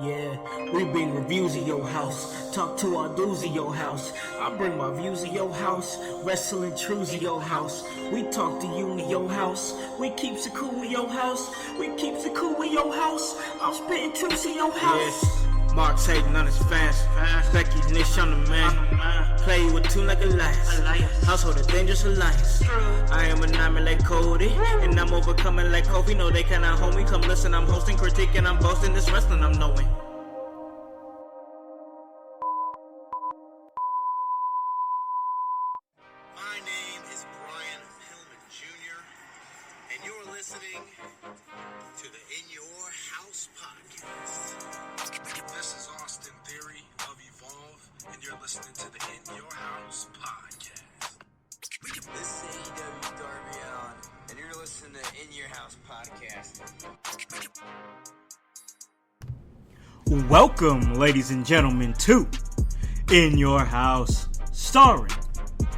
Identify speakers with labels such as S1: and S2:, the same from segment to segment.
S1: Yeah, we bring reviews of your house, talk to our dudes of your house. I bring my views of your house, wrestling truths of your house. We talk to you in your house, we keeps it cool in your house, we keeps it cool in your house. I'm spitting truths in your house.
S2: Yes, Mark's hating on his fans, Becky Nish on the man. Play with two like alliance, household a dangerous alliance. I am a nightmare like Cody, and I'm overcoming like Kobe. No, they cannot hold me. Come listen, I'm hosting, critique, and I'm boasting. This wrestling I'm knowing.
S3: My name is Brian Pillman Jr., and you're listening to the In Your House podcast. This is Austin Theory of Evolve, and you're listening to the In Your House podcast.
S4: This is AEW Darby Allin, and you're listening to In Your House podcast.
S5: Welcome, ladies and gentlemen, to In Your House, starring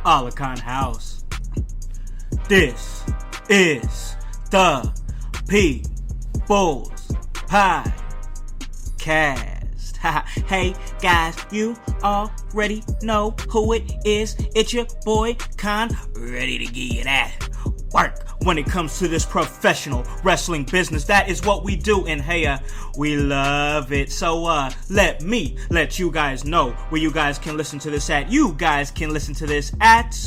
S5: Alakan House. This is the People's Podcast. Hey guys, you already know who it is. It's your boy Khan, ready to give you that work when it comes to this professional wrestling business. That is what we do, and hey, we love it. So let me let you guys know where you guys can listen to this at. You guys can listen to this at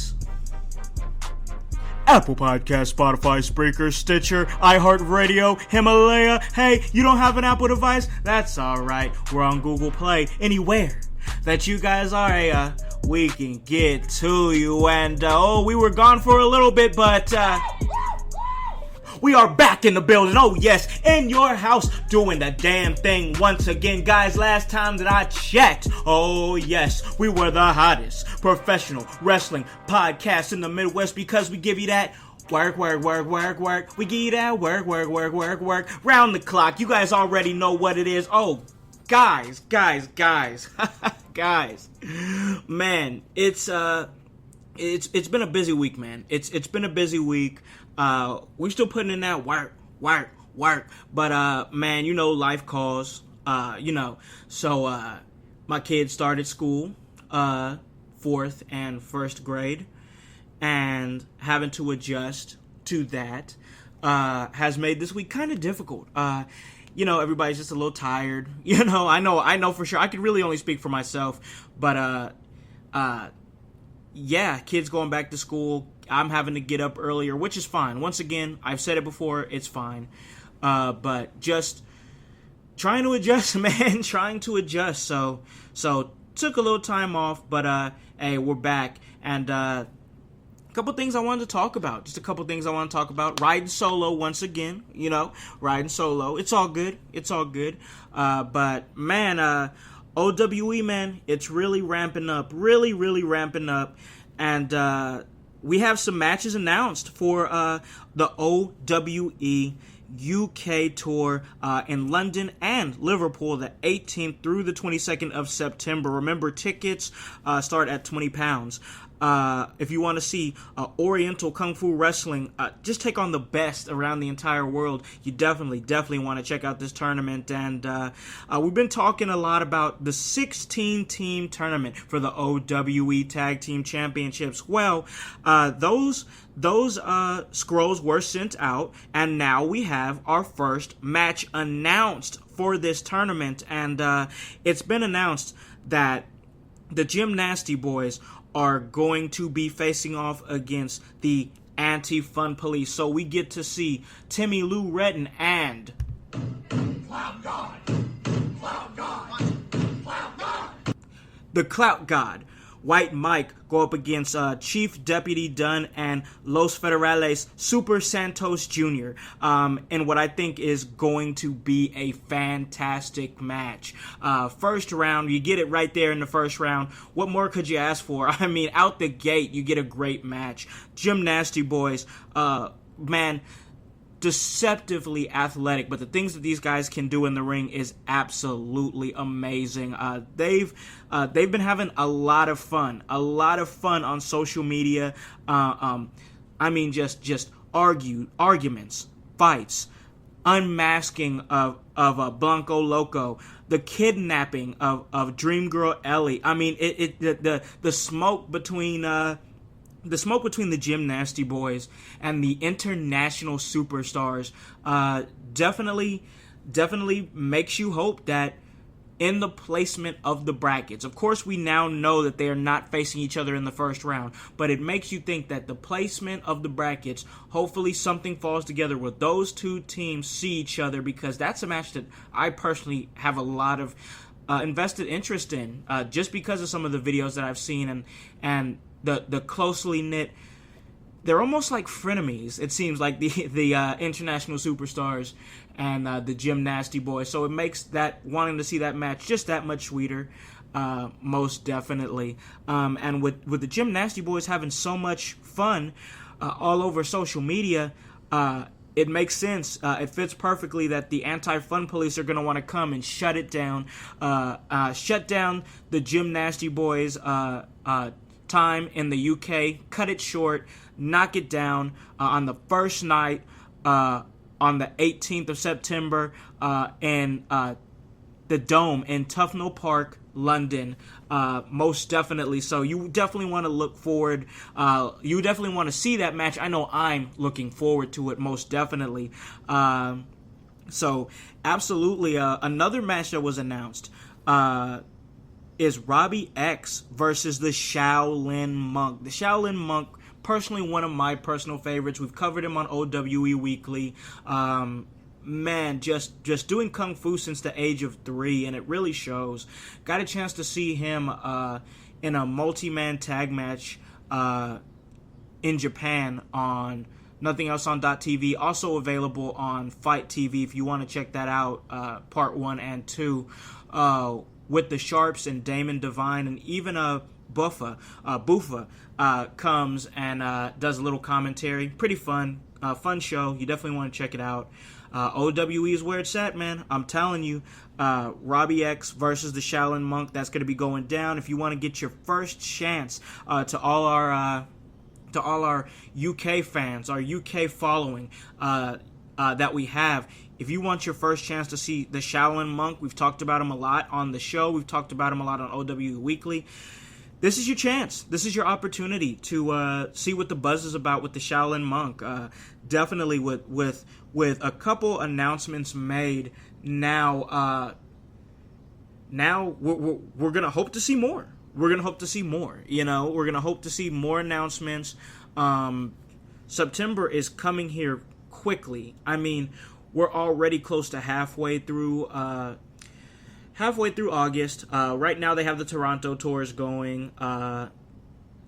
S5: Apple Podcast, Spotify, Spreaker, Stitcher, iHeartRadio, Himalaya. Hey, you don't have an Apple device? That's alright. We're on Google Play. Anywhere that you guys are, we can get to you. And, we were gone for a little bit, but, we are back in the building. Oh, yes, in your house, doing the damn thing once again. Guys, last time that I checked, oh, yes, we were the hottest professional wrestling podcast in the Midwest because we give you that work. We give you that work. Round the clock. You guys already know what it is. Oh, guys. Guys. Man, it's been a busy week, man. It's been a busy week. We're still putting in that work. But, man, life calls, So, my kids started school, 4th and 1st grade, and having to adjust to that, has made this week kind of difficult. Everybody's just a little tired. I know for sure. I could really only speak for myself, but, yeah, kids going back to school. I'm having to get up earlier, which is fine. Once again, I've said it before, it's fine. But just trying to adjust, man, So took a little time off, but hey, we're back. And a couple things I wanted to talk about. Riding solo once again, riding solo. It's all good. But man, OWE, man, it's really ramping up. Really ramping up. And we have some matches announced for the OWE UK tour in London and Liverpool, the 18th through the 22nd of September. Remember, tickets start at £20. If you want to see Oriental Kung Fu Wrestling just take on the best around the entire world, you definitely want to check out this tournament. And we've been talking a lot about the 16-team tournament for the OWE Tag Team Championships. Well, those scrolls were sent out, and now we have our first match announced for this tournament. And it's been announced that the Gymnasty Boys are going to be facing off against the Anti-Fun Police. So we get to see Timmy Lou Retton and the Clout God, White Mike, go up against Chief Deputy Dunn and Los Federales Super Santos Jr. In what I think is going to be a fantastic match. First round, you get it right there in the first round. What more could you ask for? I mean, out the gate, you get a great match. Gymnasty Boys, man, deceptively athletic, but the things that these guys can do in the ring is absolutely amazing. They've been having a lot of fun on social media. I mean, just arguments, fights, unmasking of Blanco Loco, the kidnapping of Dream Girl Ellie. I mean, the smoke between the Gym Nasty Boys and the international superstars definitely makes you hope that in the placement of the brackets. Of course, we now know that they are not facing each other in the first round, but it makes you think that the placement of the brackets, hopefully something falls together where those two teams see each other, because that's a match that I personally have a lot of invested interest in, just because of some of the videos that I've seen and the closely knit. They're almost like frenemies, it seems like, the international superstars and the Gym Nasty Boys. So it makes that wanting to see that match just that much sweeter, most definitely. And with the Gym Nasty Boys having so much fun all over social media, it makes sense. It fits perfectly that the anti-fun police are going to want to come and shut it down, shut down the Gym Nasty Boys time in the UK, cut it short, knock it down on the first night on the 18th of September in the Dome in Tufnell Park, London, most definitely. So you definitely want to look forward. You definitely want to see that match. I know I'm looking forward to it, most definitely. So absolutely, another match that was announced is Robbie X versus the Shaolin Monk. The Shaolin Monk, personally one of my personal favorites. We've covered him on OWE Weekly. Man, just doing Kung Fu since the age of 3, and it really shows. Got a chance to see him in a multi-man tag match in Japan on Nothing Else on .tv. Also available on Fight TV if you want to check that out, part 1 and 2. With the Sharps and Damon Devine, and even Buffa comes and does a little commentary. Pretty fun show. You definitely want to check it out. OWE is where it's at, man. I'm telling you, Robbie X versus the Shaolin Monk. That's going to be going down. If you want to get your first chance to all our UK fans, our UK following that we have. If you want your first chance to see the Shaolin Monk, we've talked about him a lot on the show. We've talked about him a lot on OWE Weekly. This is your chance. This is your opportunity to see what the buzz is about with the Shaolin Monk. Definitely with a couple announcements made now. Now we're gonna hope to see more. We're gonna hope to see more. We're gonna hope to see more announcements. September is coming here quickly. I mean, we're already close to halfway through August. Right now they have the Toronto tours going.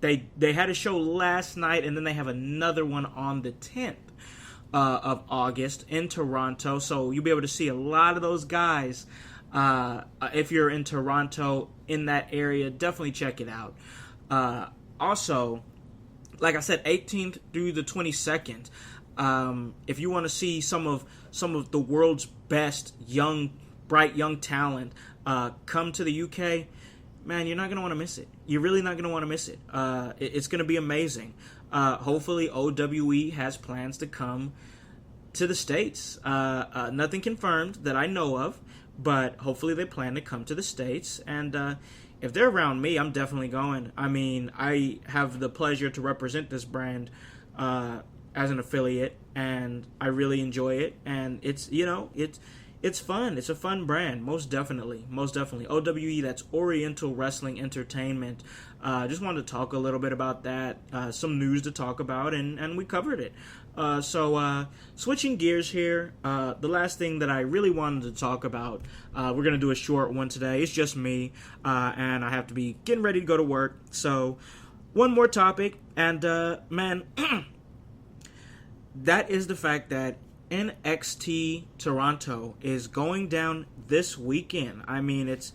S5: They had a show last night, and then they have another one on the 10th of August in Toronto. So you'll be able to see a lot of those guys. If you're in Toronto, in that area, definitely check it out. Also, like I said, 18th through the 22nd. If you want to see some of the world's best bright young talent come to the UK, man, you're not going to want to miss it. You're really not going to want to miss it. It's going to be amazing. Hopefully OWE has plans to come to the States. Nothing confirmed that I know of, but hopefully they plan to come to the States. And if they're around me, I'm definitely going. I mean, I have the pleasure to represent this brand as an affiliate, and I really enjoy it. And it's fun. It's a fun brand, most definitely. OWE, that's Oriental Wrestling Entertainment. Just wanted to talk a little bit about that. Some news to talk about, and we covered it. So switching gears here, the last thing that I really wanted to talk about, we're going to do a short one today. It's just me, and I have to be getting ready to go to work. So one more topic, and man, that is the fact that NXT Toronto is going down this weekend. I mean, it's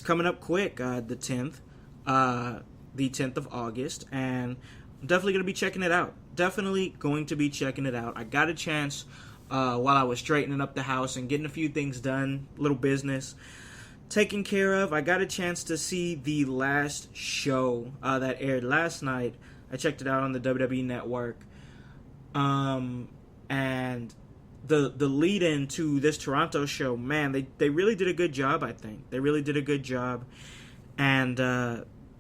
S5: coming up quick, the 10th of August, and I'm definitely going to be checking it out. I got a chance while I was straightening up the house and getting a few things done, little business taken care of. I got a chance to see the last show that aired last night. I checked it out on the WWE Network. And the lead in to this Toronto show, man, they really did a good job. I think they really did a good job. And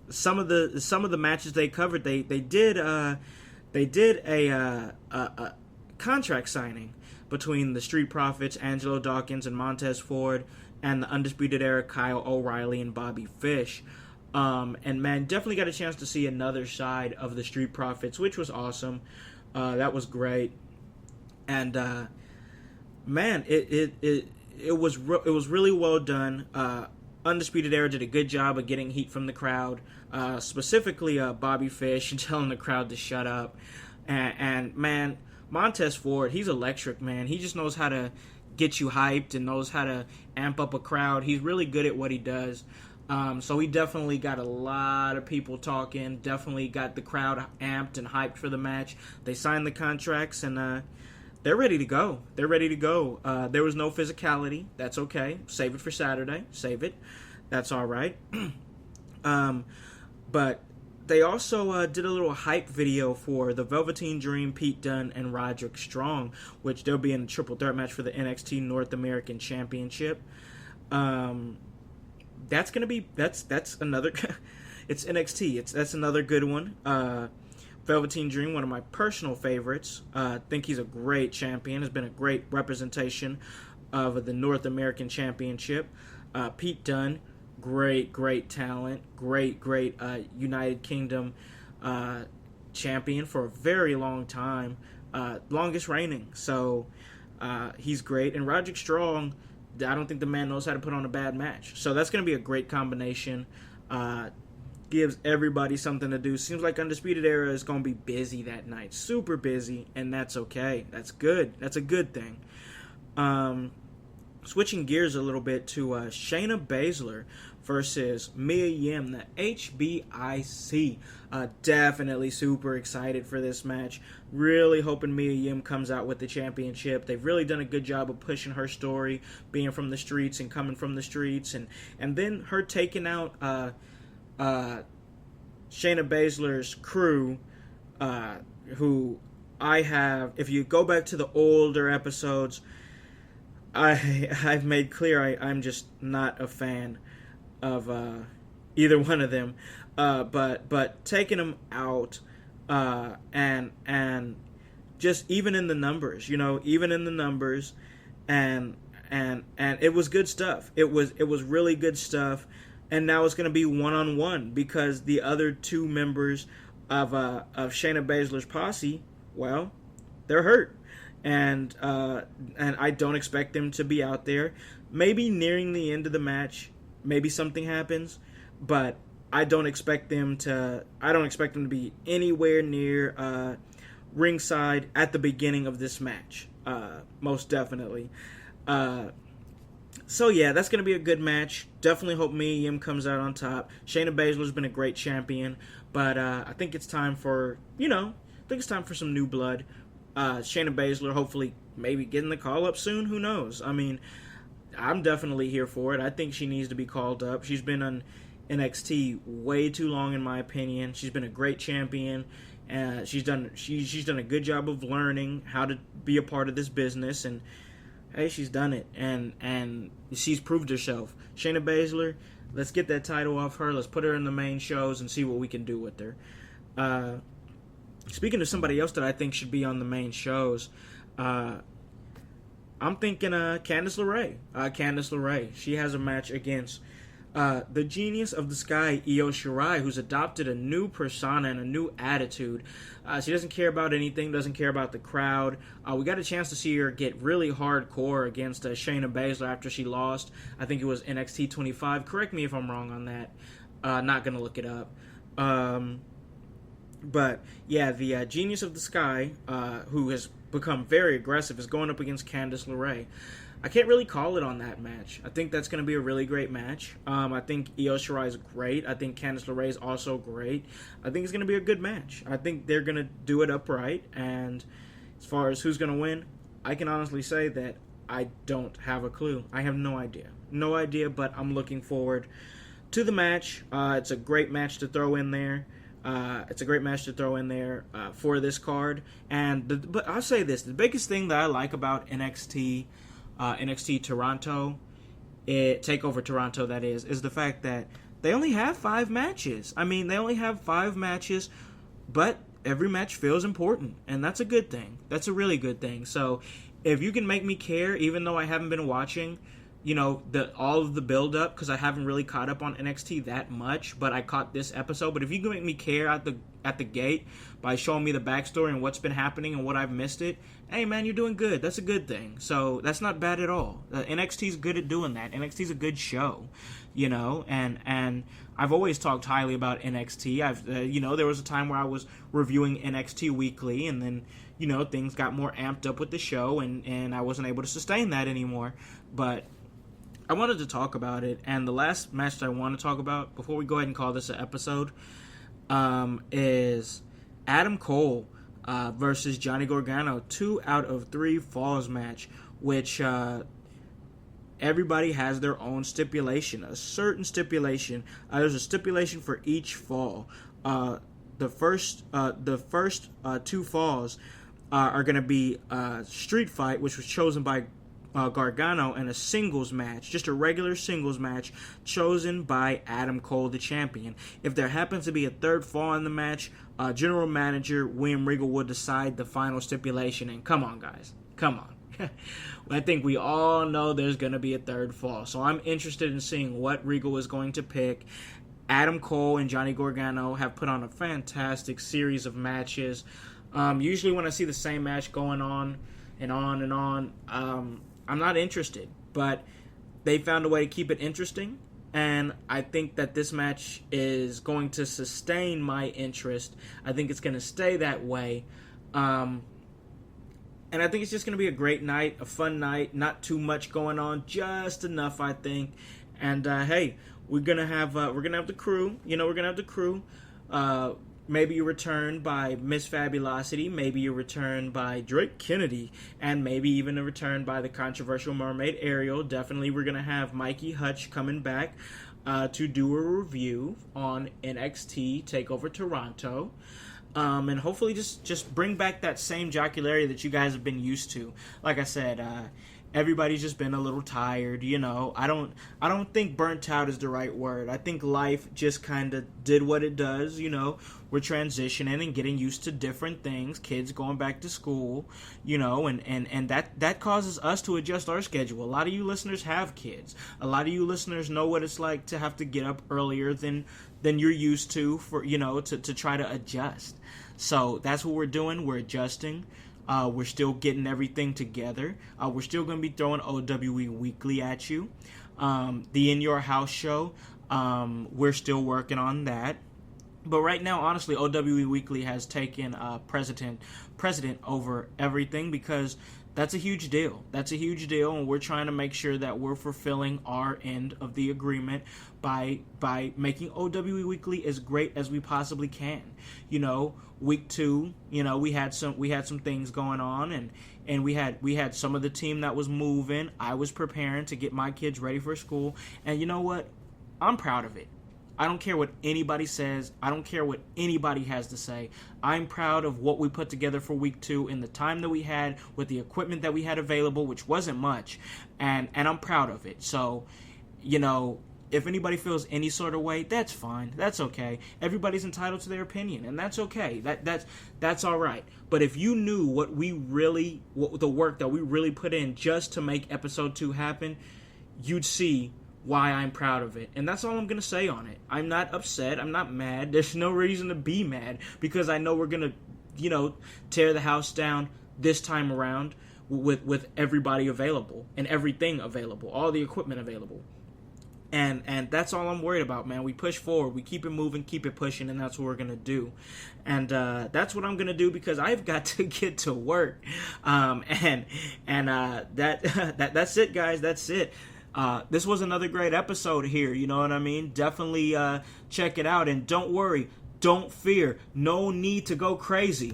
S5: some of the matches they covered, they did a contract signing between the Street Profits, Angelo Dawkins and Montez Ford, and the Undisputed Era, Kyle O'Reilly and Bobby Fish. And man, definitely got a chance to see another side of the Street Profits, which was awesome. That was great. And man, it was really well done. Undisputed Era did a good job of getting heat from the crowd, specifically Bobby Fish, and telling the crowd to shut up. And man, Montez Ford, he's electric, man. He just knows how to get you hyped and knows how to amp up a crowd. He's really good at what he does. So he definitely got a lot of people talking, definitely got the crowd amped and hyped for the match. They signed the contracts, and they're ready to go. There was no physicality. That's okay. Save it for Saturday. Save it. That's all right. But they also did a little hype video for the Velveteen Dream, Pete Dunne, and Roderick Strong, which they'll be in a triple threat match for the NXT North American Championship. That's another. It's NXT. That's another good one. Velveteen Dream, one of my personal favorites. I think he's a great champion. Has been a great representation of the North American Championship. Pete Dunne, great talent. Great United Kingdom champion for a very long time. Longest reigning. So he's great. And Roderick Strong, I don't think the man knows how to put on a bad match. So that's going to be a great combination. Gives everybody something to do. Seems like Undisputed Era is going to be busy that night. Super busy, and that's okay. That's good. That's a good thing. Switching gears a little bit to Shayna Baszler versus Mia Yim, the HBIC. Definitely super excited for this match. Really hoping Mia Yim comes out with the championship. They've really done a good job of pushing her story, being from the streets and coming from the streets, and then her taking out Shayna Baszler's crew, who I have, if you go back to the older episodes, I've made clear I'm just not a fan of either one of them, but taking them out, and just even in the numbers, and it was good stuff. It was really good stuff. And now it's going to be one-on-one because the other two members of Shayna Baszler's posse, well, they're hurt, and I don't expect them to be out there. Maybe nearing the end of the match, maybe something happens, but I don't expect them to be anywhere near ringside at the beginning of this match. Most definitely. So yeah, that's going to be a good match. Definitely hope Mia Yim comes out on top. Shayna Baszler's been a great champion, but I think it's time for some new blood. Shayna Baszler hopefully maybe getting the call up soon. Who knows? I mean, I'm definitely here for it. I think she needs to be called up. She's been on NXT way too long, in my opinion. She's been a great champion. She's done a good job of learning how to be a part of this business, and hey, she's done it, and she's proved herself. Shayna Baszler, let's get that title off her. Let's put her in the main shows and see what we can do with her. Speaking of somebody else that I think should be on the main shows, I'm thinking Candice LeRae. Candice LeRae. She has a match against the genius of the sky, Io Shirai, who's adopted a new persona and a new attitude. She doesn't care about anything, doesn't care about the crowd. We got a chance to see her get really hardcore against Shayna Baszler after she lost. I think it was NXT 25. Correct me if I'm wrong on that. Not going to look it up. But, yeah, the genius of the sky, who has become very aggressive, is going up against Candice LeRae. I can't really call it on that match. I think that's going to be a really great match. I think Io Shirai is great. I think Candice LeRae is also great. I think it's going to be a good match. I think they're going to do it upright. And as far as who's going to win, I can honestly say that I don't have a clue. I have no idea, but I'm looking forward to the match. It's a great match to throw in there. For this card. But I'll say this: the biggest thing that I like about NXT Toronto, Takeover Toronto, that is the fact that they only have 5 matches. I mean, they only have 5 matches, but every match feels important, and that's a good thing. That's a really good thing. So, if you can make me care, even though I haven't been watching, all of the build up, because I haven't really caught up on NXT that much, but I caught this episode. But if you can make me care at the gate by showing me the backstory and what's been happening and what I've missed it, hey man, you're doing good. That's a good thing. So that's not bad at all. NXT's good at doing that. NXT's a good show, and I've always talked highly about NXT. There was a time where I was reviewing NXT weekly, and then things got more amped up with the show, and I wasn't able to sustain that anymore. But I wanted to talk about it, and the last match that I want to talk about before we go ahead and call this an episode is Adam Cole versus Johnny Gargano, 2 out of 3 falls match, which everybody has their own stipulation, a certain stipulation. There's a stipulation for each fall. The first 2 falls are going to be Street Fight, which was chosen by Gargano, and a singles match, just a regular singles match chosen by Adam Cole, the champion. If there happens to be a 3rd fall in the match, General Manager William Regal will decide the final stipulation. And come on, guys, come on. I think we all know there's going to be a 3rd fall, so I'm interested in seeing what Regal is going to pick. Adam Cole and Johnny Gargano have put on a fantastic series of matches. Usually when I see the same match going on and on and on, I'm not interested, but they found a way to keep it interesting, and I think that this match is going to sustain my interest. I think it's going to stay that way, and I think it's just going to be a great night, a fun night, not too much going on, just enough, I think. And hey, we're gonna have the crew. We're gonna have the crew. Maybe a return by Miss Fabulosity, maybe a return by Drake Kennedy, and maybe even a return by the controversial Mermaid Ariel. Definitely we're going to have Mikey Hutch coming back to do a review on NXT TakeOver Toronto. And hopefully just bring back that same jocularity that you guys have been used to. Like I said, everybody's just been a little tired, I don't think burnt out is the right word. I think life just kind of did what it does, We're transitioning and getting used to different things, kids going back to school, and that causes us to adjust our schedule. A lot of you listeners have kids. A lot of you listeners know what it's like to have to get up earlier than you're used to for, to try to adjust. So that's what we're doing. We're adjusting. We're still getting everything together. We're still going to be throwing OWE Weekly at you. The In Your House show, we're still working on that. But right now, honestly, OWE Weekly has taken precedent over everything, because that's a huge deal. That's a huge deal, and we're trying to make sure that we're fulfilling our end of the agreement by making OWE Weekly as great as we possibly can. Week 2, we had some things going on, and we had some of the team that was moving. I was preparing to get my kids ready for school, and you know what? I'm proud of it. I don't care what anybody says. I don't care what anybody has to say. I'm proud of what we put together for week 2 in the time that we had with the equipment that we had available, which wasn't much, and I'm proud of it. So, if anybody feels any sort of way, that's fine. That's okay. Everybody's entitled to their opinion, and that's okay. That's all right. But if you knew the work that we really put in just to make episode 2 happen, you'd see why I'm proud of it. And that's all I'm going to say on it. I'm not upset. I'm not mad. There's no reason to be mad, because I know we're going to, tear the house down this time around with everybody available and everything available, all the equipment available. And that's all I'm worried about, man. We push forward. We keep it moving, keep it pushing, and that's what we're going to do. And that's what I'm going to do, because I've got to get to work. That's it, guys. That's it. This was another great episode here, you know what I mean? Definitely check it out, and don't worry, don't fear, no need to go crazy.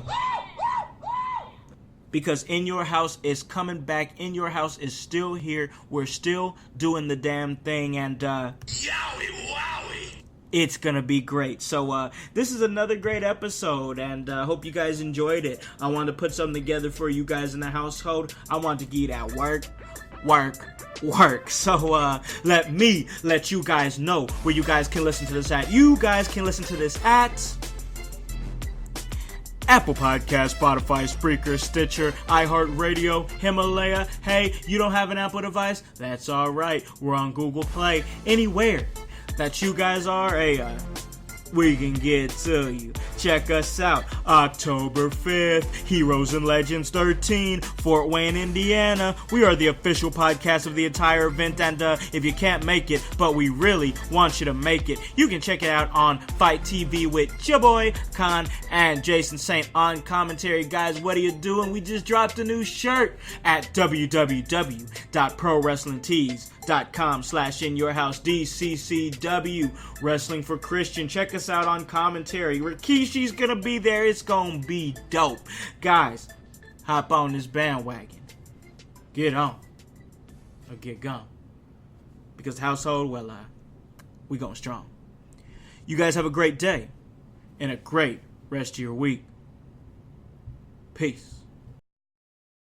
S5: because In Your House is coming back. In Your House is still here. We're still doing the damn thing, and
S3: Yowie wowie!
S5: it's gonna be great. So this is another great episode, and hope you guys enjoyed it. I wanted to put something together for you guys in the household. I want to get at work. So let me let you guys know where you guys can listen to this at. You guys can listen to this at Apple Podcast, Spotify, Spreaker, Stitcher, iHeartRadio, Himalaya. Hey, you don't have an Apple device? That's alright. We're on Google Play. Anywhere that you guys are, we can get to you. Check us out. October 5th, Heroes and Legends 13, Fort Wayne, Indiana. We are the official podcast of the entire event, and if you can't make it, but we really want you to make it, you can check it out on Fight TV with your boy, Khan, and Jason Saint on commentary. Guys, what are you doing? We just dropped a new shirt at www.proWrestlingTees.com/InYourHouseDCCW. Wrestling for Christian. Check us out on commentary. Rikishi's gonna be there. It's gonna be dope. Guys, hop on this bandwagon. Get on. Or get gone. Because household, well, we going strong. You guys have a great day. And a great rest of your week. Peace.